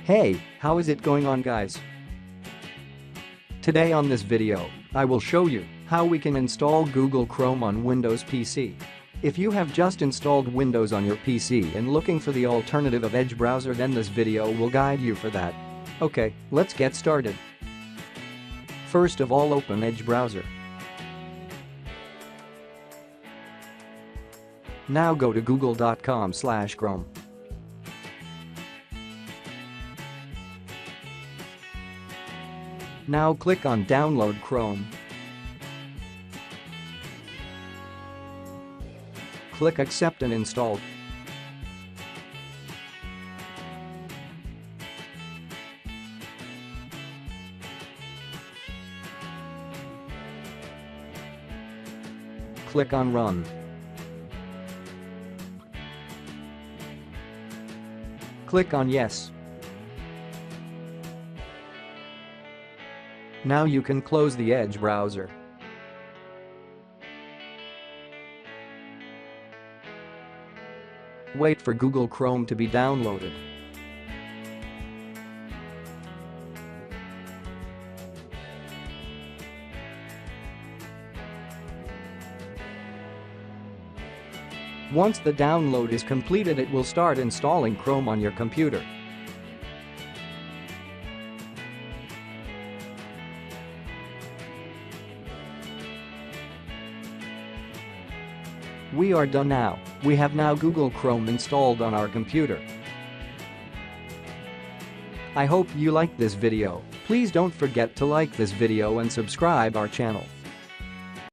Hey, how is it going on, guys? Today on this video, I will show you how we can install Google Chrome on Windows PC. If you have just installed Windows on your PC and looking for the alternative of Edge browser, then this video will guide you for that. Okay, let's get started. First of all, open Edge browser. Now go to google.com/chrome. Now click on Download Chrome. Click Accept and Install. Click on Run. Click on Yes. Now you can close the Edge browser. Wait for Google Chrome to be downloaded. Once the download is completed, it will start installing Chrome on your computer. We are done now. We have now Google Chrome installed on our computer. I hope you liked this video. Please don't forget to like this video and subscribe our channel.